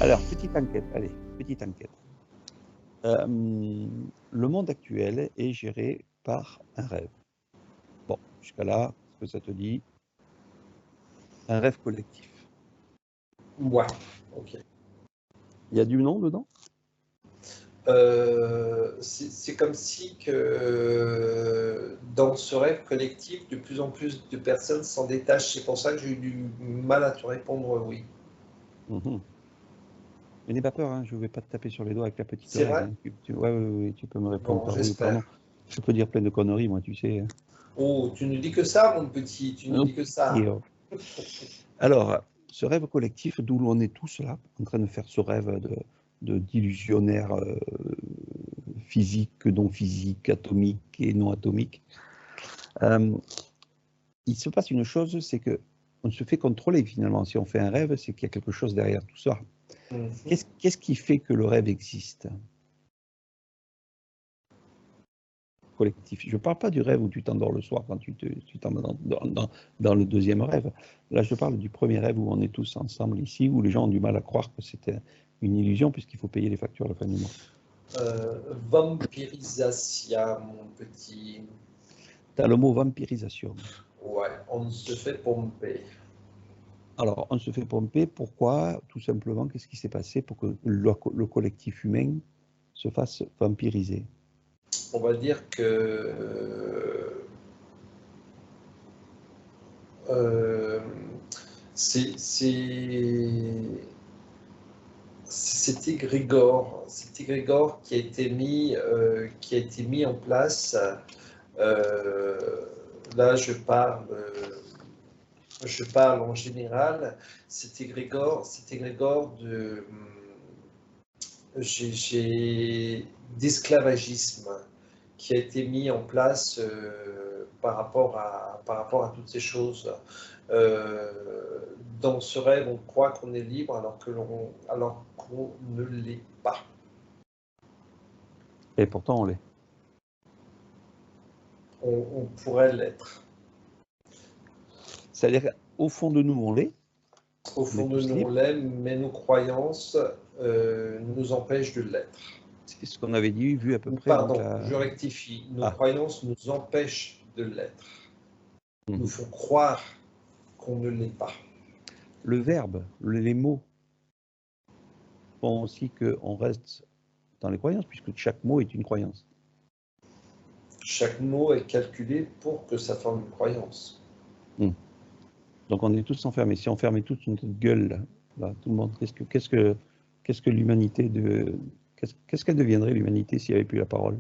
Alors, petite enquête, allez, petite enquête. Le monde actuel est géré par un rêve. Bon, jusqu'à là, ce que ça te dit, un rêve collectif. Ouais, ok. Il y a du nom dedans? C'est comme si que dans ce rêve collectif, de plus en plus de personnes s'en détachent. C'est pour ça que j'ai eu du mal à te répondre oui. Mhm. Mais n'aie pas peur, hein, je ne vais pas te taper sur les doigts avec la petite C'est oreille. vrai? Hein. Ouais, tu peux me répondre Bon, par oui ou par non. j'espère. Je peux dire plein de conneries, moi, tu sais. Hein. Oh, tu ne dis que ça, mon petit, tu ne dis que Et, ça. alors, ce rêve collectif, d'où l'on est tous là, en train de faire ce rêve d'illusionnaire physique, non physique, atomique et non atomique, il se passe une chose, c'est que on se fait contrôler finalement. Si on fait un rêve, c'est qu'il y a quelque chose derrière tout ça. Qu'est-ce qui fait que le rêve existe collectif? Je ne parle pas du rêve où tu t'endors le soir quand tu t'endors dans le deuxième rêve. Là, je parle du premier rêve où on est tous ensemble ici, où les gens ont du mal à croire que c'était une illusion puisqu'il faut payer les factures à la fin du mois. Vampirisation, mon petit. Tu as le mot vampirisation. Ouais, on se fait pomper. Alors, on se fait pomper. Pourquoi? Tout simplement, qu'est-ce qui s'est passé pour que le collectif humain se fasse vampiriser? On va dire que euh, c'est c'était Grégor qui a été mis en place. Euh, Là, je parle en général. C'était Grégor d'esclavagisme qui a été mis en place par rapport à toutes ces choses. Dans ce rêve, on croit qu'on est libre alors qu'on ne l'est pas. Et pourtant, on l'est. On pourrait l'être. C'est-à-dire qu'au fond de nous, on l'est. Au On est fond de tous nous, on libres. l'aime, mais nos croyances nous empêchent de l'être. C'est ce qu'on avait dit, vu à peu près. Donc Pardon, là... je rectifie. Nos Ah. croyances nous empêchent de l'être. Nous Mhm. font croire qu'on ne l'est pas. Le verbe, les mots font aussi qu'on reste dans les croyances, puisque chaque mot est une croyance. Chaque mot est calculé pour que ça forme une croyance. Mhm. Donc on est tous enfermés. Si on fermait toute notre gueule, là, tout le monde, qu'est-ce que l'humanité de... Qu'est-ce qu'elle deviendrait l'humanité s'il n'y avait plus la parole?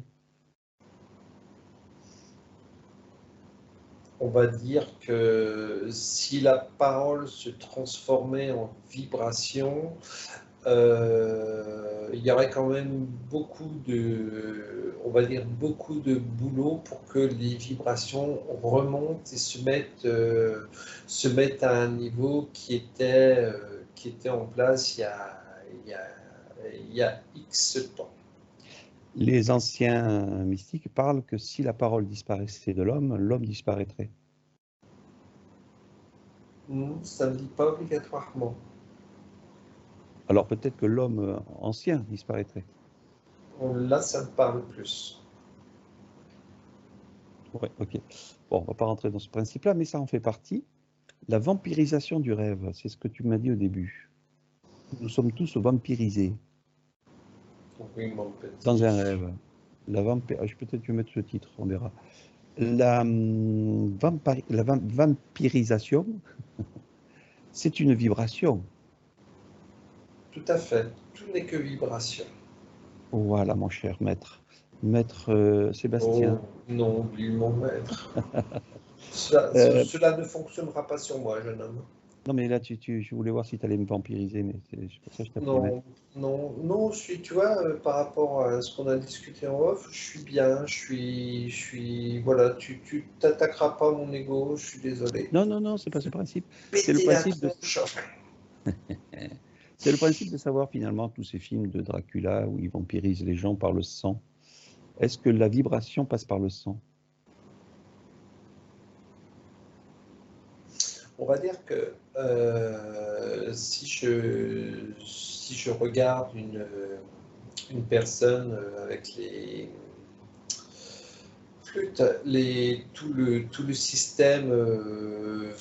On va dire que si la parole se transformait en vibration, il y aurait quand même on va dire beaucoup de boulot pour que les vibrations remontent et se mettent à un niveau qui était en place il y a, il y a X temps. Les anciens mystiques parlent que si la parole disparaissait de l'homme, l'homme disparaîtrait. Ça ne dit pas obligatoirement. Alors peut-être que l'homme ancien disparaîtrait. Là, ça me parle plus. Ouais, ok. Bon, on ne va pas rentrer dans ce principe-là, mais ça en fait partie. La vampirisation du rêve, c'est ce que tu m'as dit au début. Nous sommes tous vampirisés Oui, mon petit. dans un rêve. Peut-être que je vais mettre ce titre, on verra. La vampirisation, c'est une vibration. Tout à fait. Tout n'est que vibration. Voilà, mon cher maître. Maître Oh, Sébastien. non, oublie mon maître. Euh, Cela ne fonctionnera pas sur moi, jeune homme. non, mais là, je voulais voir si tu allais me vampiriser, mais c'est pour ça que je t'appelais maître. Non, non, tu vois, par rapport à ce qu'on a discuté en off, je suis bien, voilà, tu t'attaqueras pas à mon ego, je suis désolé. Non, c'est pas ce principe. C'est le Péter la principe de, tronche. c'est le principe de savoir finalement tous ces films de Dracula où ils vampirisent les gens par le sang. Est-ce que la vibration passe par le sang? on va dire que si je regarde une personne avec les flûtes, tout le système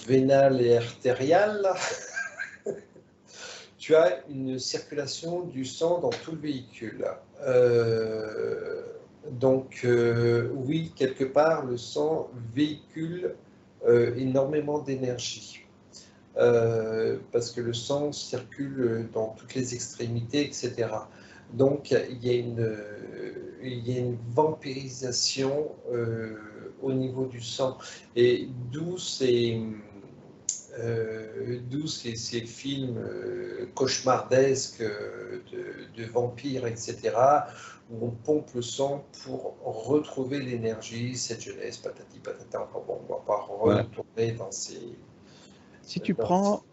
vénal et artérial, tu as une circulation du sang dans tout le véhicule. Donc, oui, quelque part, le sang véhicule énormément d'énergie. Parce que le sang circule dans toutes les extrémités, etc. Donc, il y a une vampirisation au niveau du sang. Et d'où ces films cauchemardesques de vampires, etc., où on pompe le sang pour retrouver l'énergie, cette jeunesse, patati patata. Enfin bon, on ne va pas Voilà. retourner dans ces... Si tu prends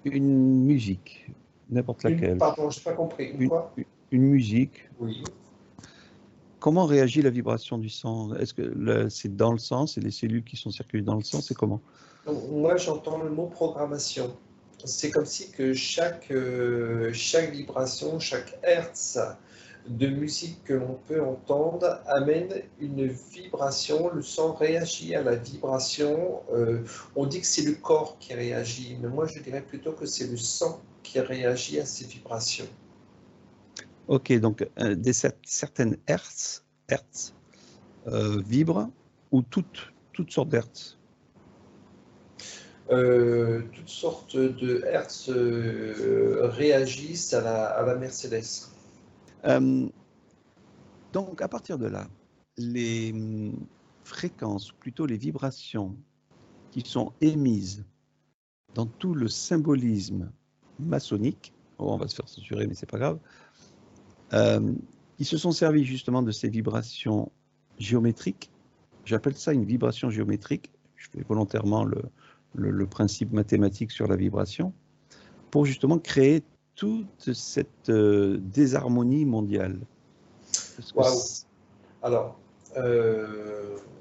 une musique, n'importe laquelle, Pardon, je n'ai pas compris. Une une, quoi? une musique, Oui. comment réagit la vibration du sang? Est-ce que c'est dans le sang, c'est les cellules qui sont circulées dans le sang, c'est comment? Donc, moi, j'entends le mot programmation. C'est comme si que chaque vibration, chaque hertz de musique que l'on peut entendre amène une vibration. Le sang réagit à la vibration. On dit que c'est le corps qui réagit, mais moi, je dirais plutôt que c'est le sang qui réagit à ces vibrations. Ok, donc certaines hertz vibrent ou toutes sortes d'hertz? Toutes sortes de hertz réagissent à la Mercedes. Donc, à partir de là, les fréquences, ou plutôt les vibrations qui sont émises dans tout le symbolisme maçonnique, oh, on va se faire censurer, mais c'est pas grave, ils se sont servis justement de ces vibrations géométriques. J'appelle ça une vibration géométrique. Je fais volontairement le principe mathématique sur la vibration pour justement créer toute cette désharmonie mondiale. Waouh! Alors,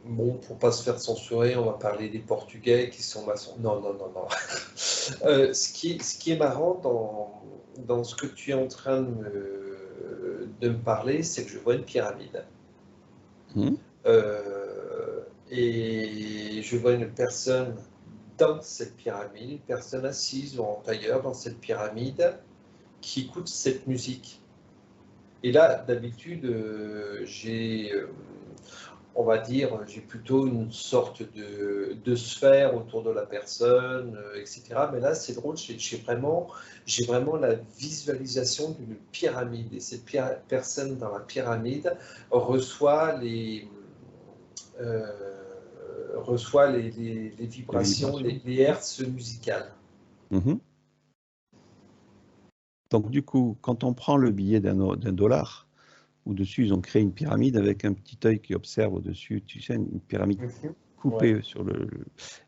bon, pour pas se faire censurer, on va parler des Portugais qui sont maçons. Non, non, non, non. Ce qui est marrant dans ce que tu es en train de me parler, c'est que je vois une pyramide. Et je vois une personne dans cette pyramide, une personne assise ou en tailleur dans cette pyramide qui écoute cette musique. Et là, d'habitude, on va dire, j'ai plutôt une sorte de sphère autour de la personne, etc. Mais là, c'est drôle, j'ai vraiment la visualisation d'une pyramide. Et cette personne dans la pyramide reçoit les vibrations, les hertz musicales. Donc, du coup, quand on prend le billet d'un dollar, au-dessus, ils ont créé une pyramide avec un petit œil qui observe au-dessus, tu sais, une pyramide coupée ouais. Sur le...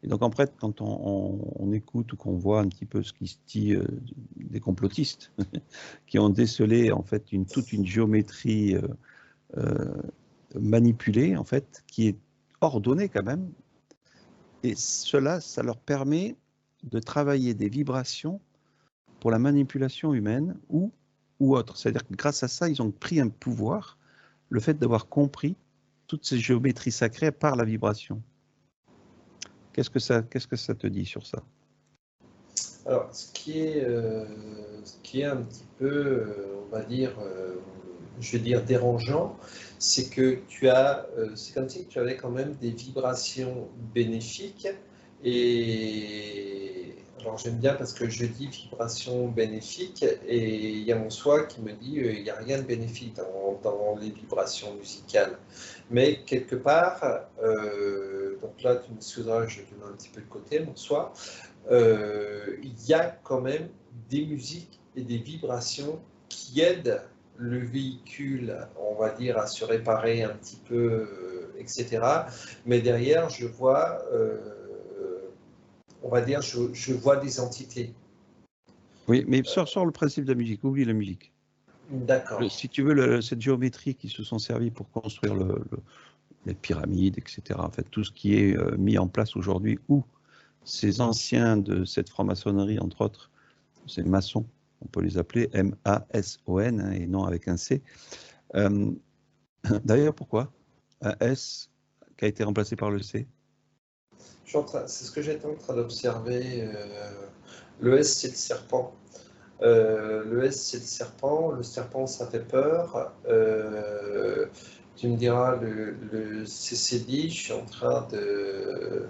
Et donc, en fait, quand on écoute ou qu'on voit un petit peu ce qui se dit des complotistes qui ont décelé, en fait, toute une géométrie manipulée, en fait, qui est ordonnée quand même. Et cela, ça leur permet de travailler des vibrations pour la manipulation humaine ou autre. C'est-à-dire que grâce à ça, ils ont pris un pouvoir, le fait d'avoir compris toutes ces géométries sacrées par la vibration. Qu'est-ce que ça te dit sur ça? Alors, ce qui est un petit peu, on va dire, je vais dire dérangeant, c'est que c'est comme si tu avais quand même des vibrations bénéfiques. Et alors j'aime bien parce que je dis vibration bénéfique et il y a mon soi qui me dit il n'y a rien de bénéfique dans les vibrations musicales. Mais quelque part, donc là tu m'excuseras, je te mets un petit peu de côté, mon soi, il y a quand même des musiques et des vibrations qui aident le véhicule, on va dire, à se réparer un petit peu, etc. Mais derrière, je vois, on va dire, je vois des entités. Oui, mais sur le principe de la musique, oublie la musique. D'accord. Si tu veux, cette géométrie qui se sont servis pour construire les pyramides, etc., en fait, tout ce qui est mis en place aujourd'hui ou ces anciens de cette franc-maçonnerie, entre autres, ces maçons, on peut les appeler M-A-S-O-N, hein, et non avec un C. D'ailleurs, pourquoi un S qui a été remplacé par le C? C'est ce que j'étais en train d'observer. Le S, c'est le serpent. Le S, c'est le serpent, ça fait peur. Tu me diras, le CCD, je suis en train de...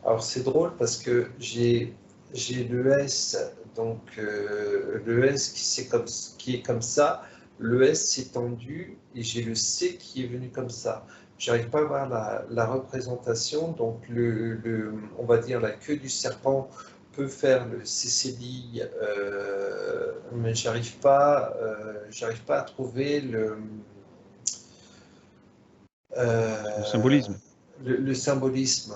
Alors c'est drôle parce que j'ai le S, donc le S qui est comme ça, le S s'est tendu et j'ai le C qui est venu comme ça. J'arrive pas à voir la représentation, donc on va dire la queue du serpent peut faire le CCD, mais j'arrive pas à trouver Le symbolisme. le symbolisme.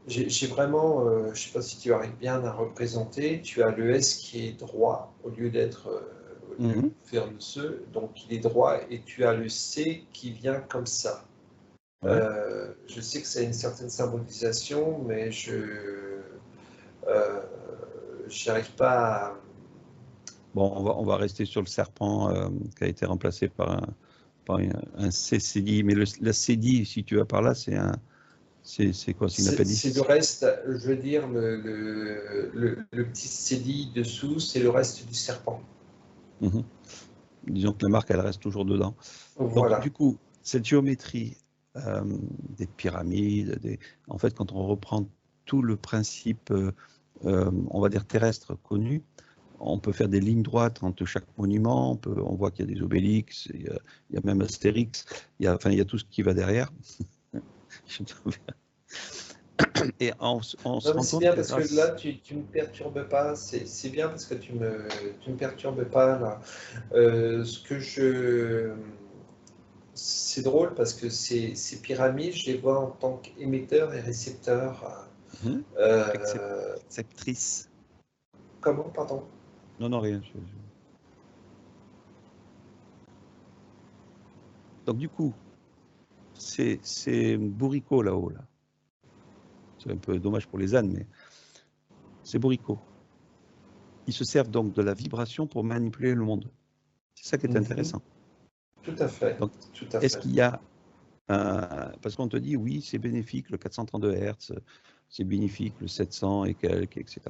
J'ai vraiment, je ne sais pas si tu arrives bien à représenter, tu as le S qui est droit au lieu d'être vernoceux, donc il est droit, et tu as le C qui vient comme ça. Ouais. Je sais que ça a une certaine symbolisation, mais je n'y arrive pas à... Bon, on va rester sur le serpent qui a été remplacé par un CCD, mais la CDI, si tu vas par là, c'est quoi? C'est une appendice? C'est le reste, je veux dire, le petit CDI dessous, c'est le reste du serpent. Disons que la marque, elle reste toujours dedans. Voilà. Donc, du coup, cette géométrie des pyramides, en fait, quand on reprend tout le principe, on va dire terrestre connu, on peut faire des lignes droites entre chaque monument, on voit qu'il y a des obélix, il y a même Astérix, il y a tout ce qui va derrière. Et on se rend compte c'est bien parce que là, tu ne me perturbes pas. C'est bien parce que tu me perturbes pas là. C'est drôle parce que ces pyramides, je les vois en tant qu'émetteurs et récepteurs. Acceptrice. Comment, pardon? Non, rien. Donc du coup, c'est bourricot là-haut, là. C'est un peu dommage pour les ânes, mais c'est bourricot. Ils se servent donc de la vibration pour manipuler le monde. C'est ça qui est intéressant. Tout à fait. Donc, est-ce qu'il y a parce qu'on te dit, oui, c'est bénéfique, le 432 Hz, c'est bénéfique, le 700 et quelques, etc.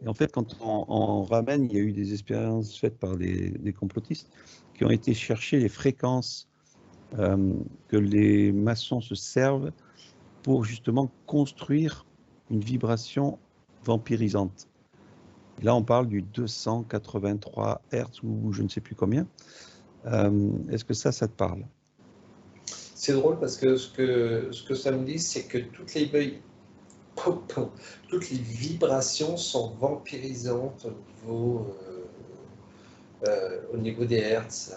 Et en fait, quand on ramène, il y a eu des expériences faites par des complotistes qui ont été chercher les fréquences que les maçons se servent pour justement construire une vibration vampirisante. Et là, on parle du 283 Hz ou je ne sais plus combien. Est-ce que ça te parle? C'est drôle parce que ce que ça me dit, c'est que toutes les vibrations sont vampirisantes au niveau des hertz.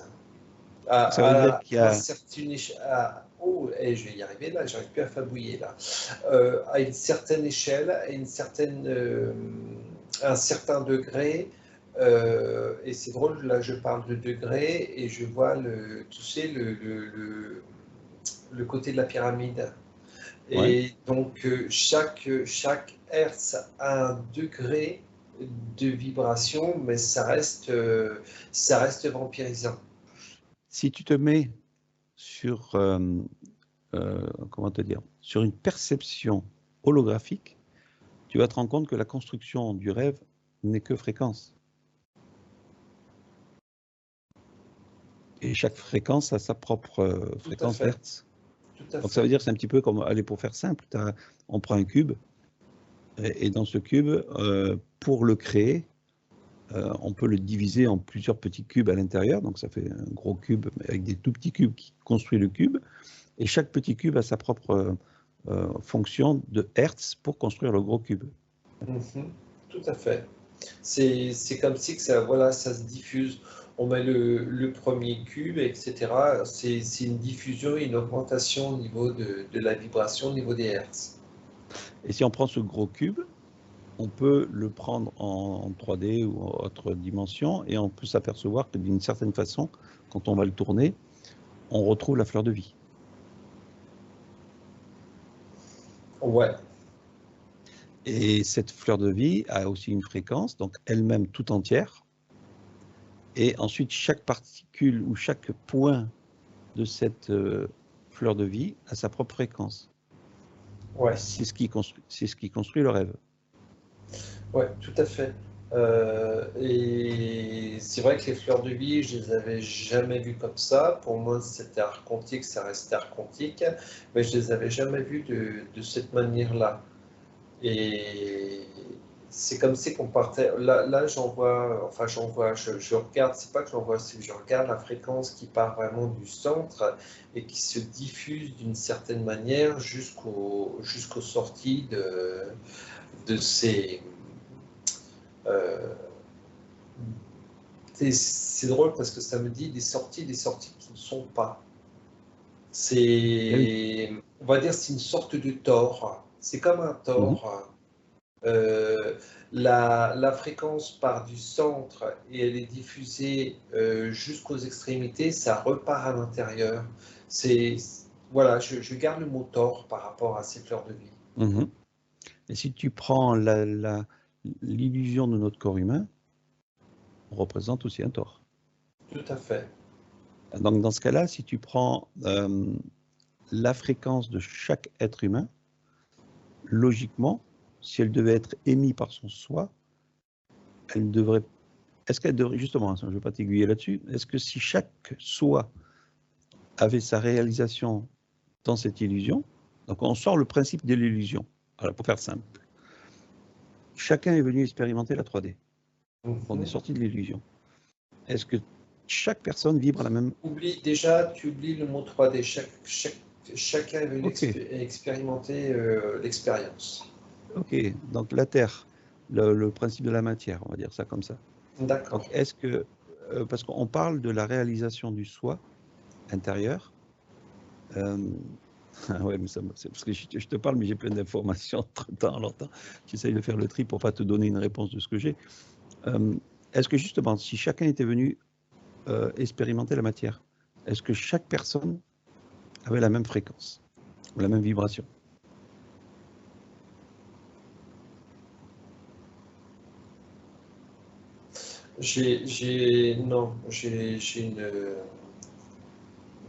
Ça veut dire qu'il y a... Oh, je vais y arriver là, j'arrive plus à fabouiller là. À une certaine échelle, à un certain degré, et c'est drôle, là je parle de degré et je vois tu sais, le côté de la pyramide. Et donc chaque hertz a un degré de vibration, mais ça reste vampirisant. Si tu te mets sur, comment te dire, sur une perception holographique, tu vas te rendre compte que la construction du rêve n'est que fréquence. Et chaque fréquence a sa propre fréquence d'hertz. Donc ça veut dire que c'est un petit peu comme, allez, pour faire simple, on prend un cube, et dans ce cube, pour le créer, on peut le diviser en plusieurs petits cubes à l'intérieur, donc ça fait un gros cube avec des tout petits cubes qui construisent le cube, et chaque petit cube a sa propre fonction de hertz pour construire le gros cube. Tout à fait. C'est comme si que ça se diffuse. On met le premier cube, etc. C'est une diffusion, une augmentation au niveau de la vibration, au niveau des hertz. Et si on prend ce gros cube, on peut le prendre en 3D ou en autre dimension, et on peut s'apercevoir que d'une certaine façon, quand on va le tourner, on retrouve la fleur de vie. Ouais, Et cette fleur de vie a aussi une fréquence, donc elle-même tout entière. Et ensuite, chaque particule ou chaque point de cette fleur de vie a sa propre fréquence. ouais, Et c'est ce qui construit le rêve. ouais, tout à fait. Et c'est vrai que les fleurs de vie, je les avais jamais vues comme ça. Pour moi, c'était archontique, ça restait archontique, mais je les avais jamais vues de cette manière-là. Et c'est comme si qu'on partait. Là j'en vois, enfin je regarde, c'est pas que j'en vois, c'est que je regarde la fréquence qui part vraiment du centre et qui se diffuse d'une certaine manière jusqu'aux sorties de ces. euh, c'est drôle parce que ça me dit des sorties qui ne sont pas. Eh oui. On va dire, c'est une sorte de tore. C'est comme un Mhm. tore. Euh, la fréquence part du centre et elle est diffusée jusqu'aux extrémités, ça repart à l'intérieur. C'est, voilà, je garde le mot tort par rapport à ces fleurs de vie. Mhm. Et si tu prends l'illusion de notre corps humain, on représente aussi un tort. Tout à fait. Donc dans ce cas-là, si tu prends la fréquence de chaque être humain, logiquement, si elle devait être émise par son soi, elle devrait. Est-ce qu'elle devrait, justement, je ne veux pas t'aiguiller là-dessus, est-ce que si chaque soi avait sa réalisation dans cette illusion, donc on sort le principe de l'illusion, voilà, pour faire simple, chacun est venu expérimenter la 3D, on est Mhm. sorti de l'illusion. Est-ce que chaque personne vibre à la même. Tu oublies le mot 3D. Chacun est venu Ok, expérimenter l'expérience. ok, donc la Terre, le principe de la matière, on va dire ça comme ça. D'accord. Donc est-ce que, parce qu'on parle de la réalisation du soi intérieur, euh, ouais, mais c'est parce que je te parle, mais j'ai plein d'informations entre-temps, alors j'essaye de faire le tri pour pas te donner une réponse de ce que j'ai. Euh, Est-ce que justement, si chacun était venu expérimenter la matière, est-ce que chaque personne avait la même fréquence ou la même vibration? Non, j'ai une,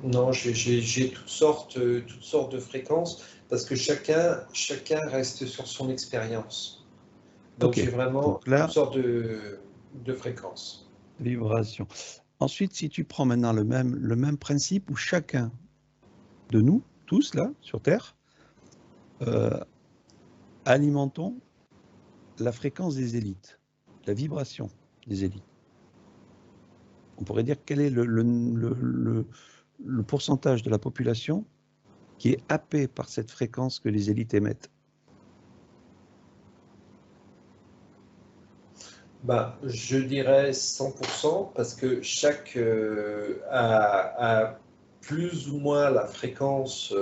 non, j'ai toutes sortes de fréquences parce que chacun reste sur son expérience. Donc Ok, j'ai vraiment donc toutes là, sortes de fréquences. vibration. Ensuite, si tu prends maintenant le même principe où chacun de nous, tous là, sur Terre, euh, alimentons la fréquence des élites, la vibration des élites. On pourrait dire quel est le pourcentage de la population qui est happé par cette fréquence que les élites émettent. Bah, je dirais 100% parce que chaque a plus ou moins la fréquence,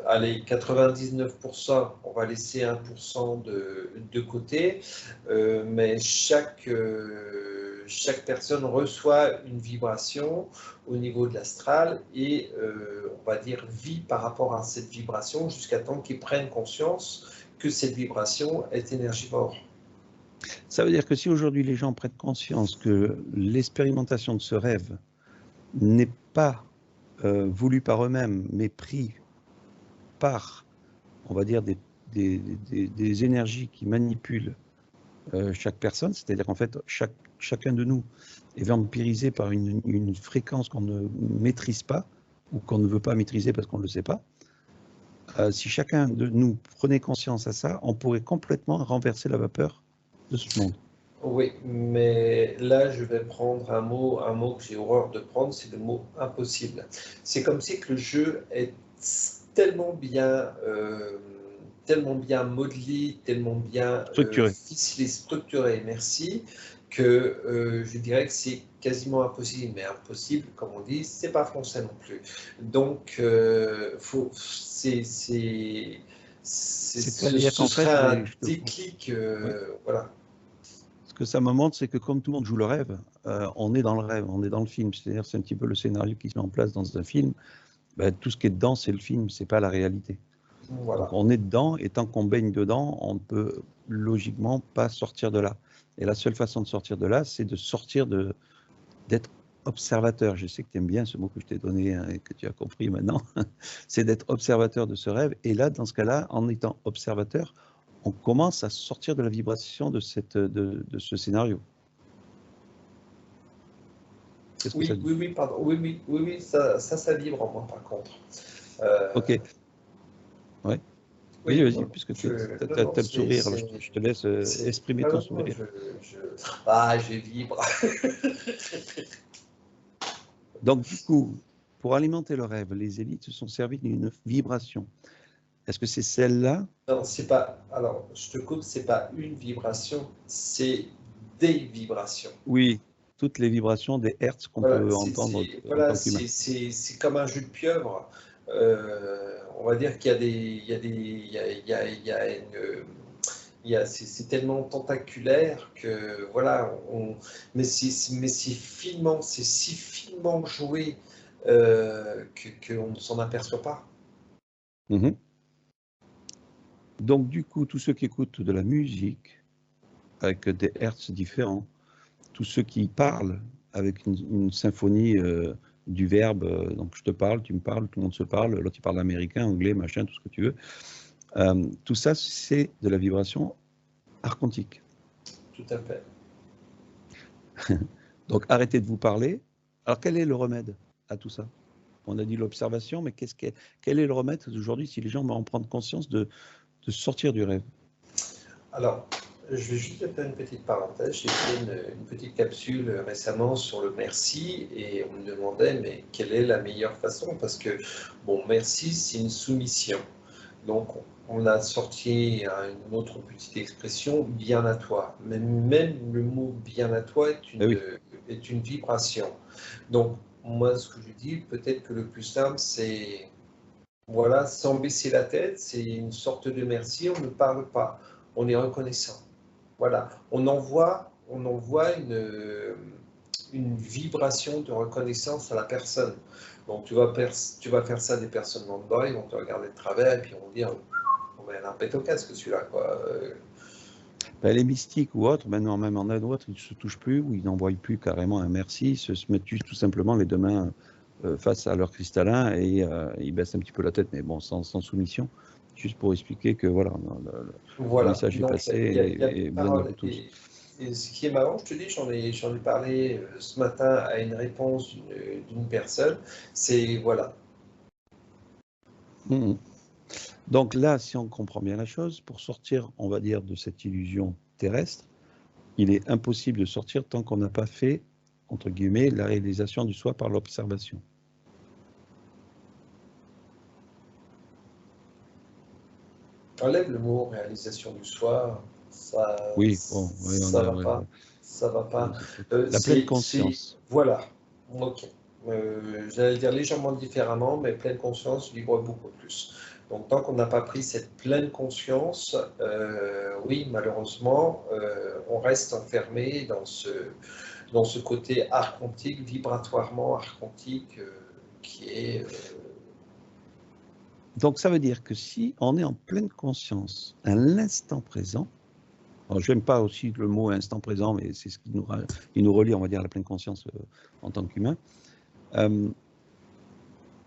allez, 99%, on va laisser 1% de côté, mais chaque personne reçoit une vibration au niveau de l'astral et on va dire vit par rapport à cette vibration jusqu'à temps qu'ils prennent conscience que cette vibration est énergivore. Ça veut dire que si aujourd'hui les gens prennent conscience que l'expérimentation de ce rêve n'est pas voulue par eux-mêmes, mais pris par, on va dire, des énergies qui manipulent chaque personne, c'est-à-dire qu'en fait, chacun de nous est vampirisé par une fréquence qu'on ne maîtrise pas ou qu'on ne veut pas maîtriser parce qu'on ne le sait pas. Si chacun de nous prenait conscience à ça, on pourrait complètement renverser la vapeur de ce monde. Oui, mais là, je vais prendre un mot que j'ai horreur de prendre, c'est le mot impossible. C'est comme si que le jeu est tellement tellement bien modelé, tellement bien Structuré. ficelé, structuré, merci, que je dirais que c'est quasiment impossible. Mais impossible, comme on dit, c'est pas français non plus. Donc, C'est-à-dire ce qu'en serait fait, un je te déclic, ouais. voilà. Ce que ça me montre, c'est que comme tout le monde joue le rêve, on est dans le rêve, on est dans le film. C'est-à-dire c'est un petit peu le scénario qui se met en place dans un film. Ben, tout ce qui est dedans, c'est le film, c'est pas la réalité. Donc Voilà. on est dedans, et tant qu'on baigne dedans, on ne peut logiquement pas sortir de là. Et la seule façon de sortir de là, c'est de sortir d'être observateur. Je sais que tu aimes bien ce mot que je t'ai donné, hein, et que tu as compris maintenant. C'est d'être observateur de ce rêve. Et là, dans ce cas-là, en étant observateur, on commence à sortir de la vibration de ce scénario. Qu'est-ce que ça Oui, dit? oui, oui, pardon. Oui, oui, oui, oui, ça vibre en moi, par contre. Euh, Ok, ouais. oui, Oui, vas-y, non, puisque tu non, as non, le sourire, alors je te laisse exprimer ton non, non, sourire. je... Ah, je vibre. Donc, du coup, pour alimenter le rêve, les élites se sont servis d'une vibration. Est-ce que c'est celle-là? Non, c'est pas. Alors, je te coupe, c'est pas une vibration, c'est des vibrations. Oui, toutes les vibrations des hertz qu'on Voilà, peut entendre en voilà, tant qu'humain. c'est comme un jus de pieuvre. On va dire qu'il y a des, il y a des, il y a une, c'est tellement tentaculaire que voilà, c'est si finement joué qu'on ne s'en aperçoit pas. Mhm. Donc, du coup, tous ceux qui écoutent de la musique avec des hertz différents, tous ceux qui parlent avec une symphonie du verbe, donc je te parle, tu me parles, tout le monde se parle, l'autre il parle américain, anglais, machin, tout ce que tu veux. Tout ça, c'est de la vibration archontique. Tout à fait. Donc arrêtez de vous parler. Alors quel est le remède à tout ça? On a dit l'observation, mais quel est le remède aujourd'hui si les gens vont en prendre conscience de sortir du rêve? Alors, je vais juste faire une petite parenthèse. J'ai fait une petite capsule récemment sur le merci et on me demandait, mais quelle est la meilleure façon? Parce que, bon, merci, c'est une soumission. Donc, on a sorti une autre petite expression, bien à toi. Mais même le mot bien à toi Eh oui. est une vibration. Donc, moi, ce que je dis, peut-être que le plus simple, c'est, voilà, sans baisser la tête, c'est une sorte de merci, on ne parle pas, on est reconnaissant. Voilà, on envoie une vibration de reconnaissance à la personne. Donc tu vas faire ça à des personnes lambda, ils vont te regarder de travers et puis ils vont dire, oh, ben, elle a un pet au casque celui-là, quoi. Ben, les mystiques ou autres, maintenant même en un ou autre, ils ne se touchent plus ou ils n'envoient plus carrément un merci, ils se mettent juste tout simplement les deux mains face à leur cristallin et ils baissent un petit peu la tête, mais bon, sans soumission, juste pour expliquer que voilà, le Voilà, message est donc passé il y a plus et de bien à vous parole. tous. Et ce qui est marrant, je te dis, j'en ai parlé ce matin à une réponse d'une personne, c'est voilà. Mhm. Donc là, si on comprend bien la chose, pour sortir, on va dire, de cette illusion terrestre, il est impossible de sortir tant qu'on n'a pas fait, entre guillemets, la réalisation du soi par l'observation. Enlève le mot réalisation du soi, Oui, bon, oui, ça va pas, ça va pas. la pleine conscience. Voilà, ok. J'allais dire légèrement différemment, mais pleine conscience vibre beaucoup plus. Donc tant qu'on n'a pas pris cette pleine conscience, oui, malheureusement, on reste enfermé dans ce côté archontique, vibratoirement archontique, qui est Donc ça veut dire que si on est en pleine conscience à l'instant présent, alors je n'aime pas aussi le mot instant présent, mais c'est ce qui nous relie, on va dire, à la pleine conscience en tant qu'humain,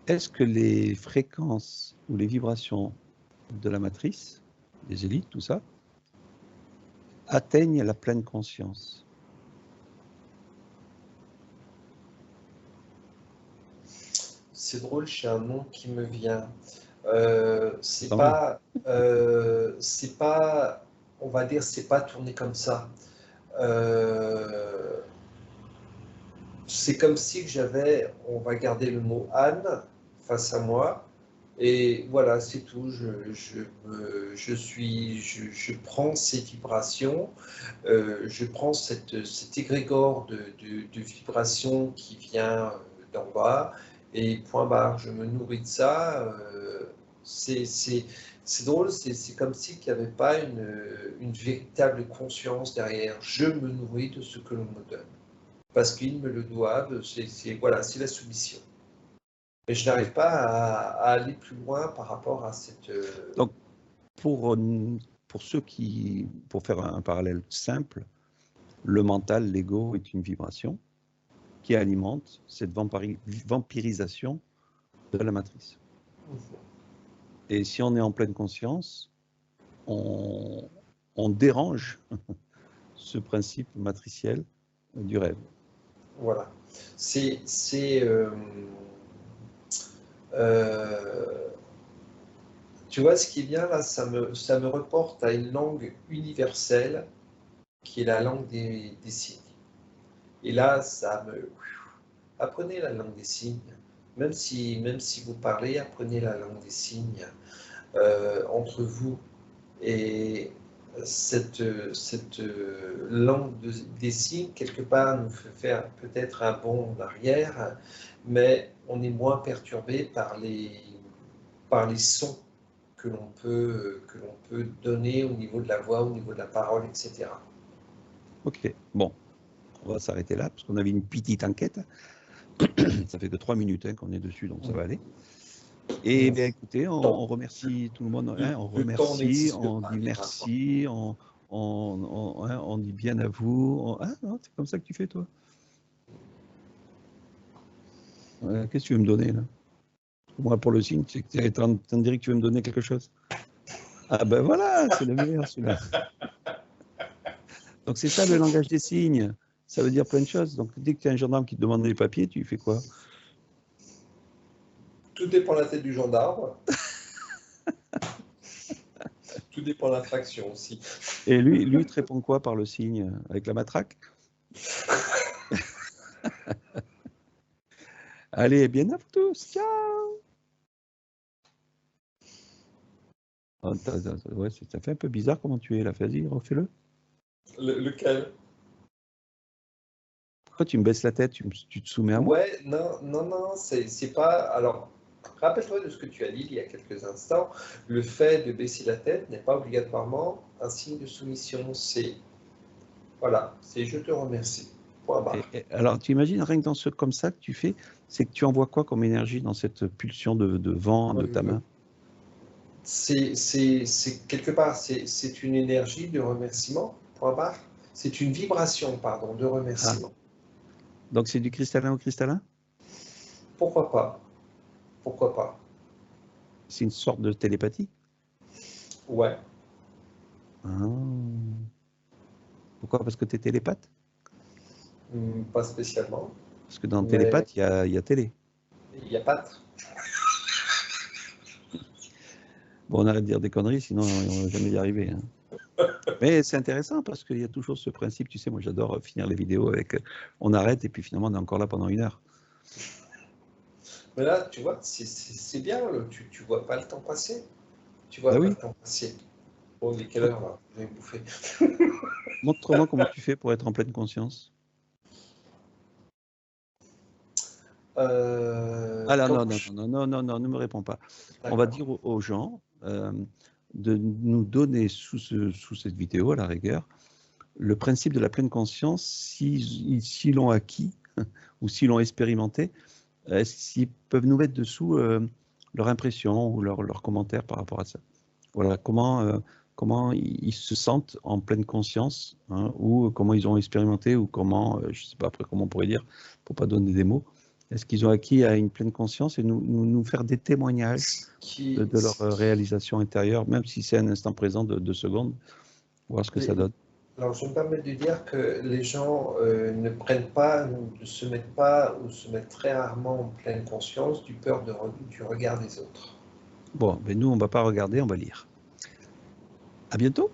est-ce que les fréquences ou les vibrations de la matrice, des élites, tout ça, atteignent la pleine conscience? c'est drôle, j'ai un nom qui me vient. Tant mieux. C'est pas, on va dire, c'est pas tourné comme ça. Euh, c'est comme si j'avais, on va garder le mot Anne face à moi, et voilà, c'est tout. Je prends ces vibrations, je prends cet égrégore de vibrations qui vient d'en bas, et point barre, je me nourris de ça. C'est c'est- c'est drôle, c'est comme si il n'y avait pas une véritable conscience derrière. Je me nourris de ce que l'on me donne. Parce qu'ils me le doivent, voilà, c'est la soumission. Mais je n'arrive pas à aller plus loin par rapport à cette... Donc, pour ceux qui, pour faire un parallèle simple, le mental, l'ego est une vibration qui alimente cette vampirisation de la matrice. Et si on est en pleine conscience, on dérange ce principe matriciel du rêve. Voilà. Tu vois, ce qui est bien là, ça me reporte à une langue universelle qui est la langue des signes. Et là, apprenez la langue des signes. Même si vous parlez, apprenez la langue des signes entre vous. Et cette langue des signes, quelque part, nous fait faire peut-être un bond en arrière, mais on est moins perturbé par les sons que l'on peut donner au niveau de la voix, au niveau de la parole, etc. Ok, bon, on va s'arrêter là, parce qu'on avait une petite enquête. Ça fait que 3 minutes qu'on est dessus, donc ça va aller. Et bien écoutez, on remercie tout le monde, on remercie, on dit merci, on dit bien à vous. C'est comme ça que tu fais, toi? Qu'est-ce que tu veux me donner, là? Moi, pour le signe, tu es en train de dire que tu veux me donner quelque chose. Ah ben voilà, c'est le meilleur, celui-là. Donc c'est ça le langage des signes. Ça veut dire plein de choses. Donc dès que tu as un gendarme qui te demande les papiers, tu fais quoi? Tout dépend de la tête du gendarme. Tout dépend de l'infraction aussi. Et lui, il te répond quoi par le signe? Avec la matraque? Allez, bien à vous tous. Ciao! Oh, ouais, ça fait un peu bizarre comment tu es là. Vas-y, refais-le. Lequel? Pourquoi tu me baisses la tête? Tu te soumets à moi? Ouais, non, c'est pas... Alors, rappelle-toi de ce que tu as dit il y a quelques instants. Le fait de baisser la tête n'est pas obligatoirement un signe de soumission. Voilà, c'est je te remercie. Point barre. Alors, tu imagines, rien que dans ce comme ça que tu fais, c'est que tu envoies quoi comme énergie dans cette pulsion de vent de ta main? C'est quelque part, c'est une énergie de remerciement, point barre. C'est une vibration, pardon, de remerciement. Donc c'est du cristallin au cristallin? Pourquoi pas? Pourquoi pas? C'est une sorte de télépathie? Ouais. Pourquoi? Parce que tu es télépathe? Pas spécialement. Parce que dans télépathe, il y a télé. Il n'y a pas de... Bon, on arrête de dire des conneries, sinon on ne va jamais y arriver. Mais c'est intéressant parce qu'il y a toujours ce principe, tu sais, moi j'adore finir les vidéos avec on arrête et puis finalement on est encore là pendant 1 heure. Mais là, tu vois, c'est bien, tu vois pas le temps passer. Tu vois pas le temps passer. Bon, il est quelle heure là? Je vais me bouffer. Montre-moi comment tu fais pour être en pleine conscience. Alors non, ne me réponds pas. On va dire aux gens de nous donner sous cette vidéo, à la rigueur, le principe de la pleine conscience, s'ils l'ont acquis ou s'ils l'ont expérimenté, s'ils peuvent nous mettre dessous leur impression ou leur commentaire par rapport à ça. Voilà, comment ils se sentent en pleine conscience, ou comment ils ont expérimenté, ou comment, je ne sais pas après comment on pourrait dire, pour ne pas donner des mots. Est-ce qu'ils ont acquis à une pleine conscience et nous faire des témoignages de leur réalisation intérieure, même si c'est un instant présent de 2 secondes, voir ce que ça donne. Alors, je me permets de dire que les gens ne se mettent pas ou se mettent très rarement en pleine conscience du regard des autres. Bon, mais nous, on ne va pas regarder, on va lire. À bientôt.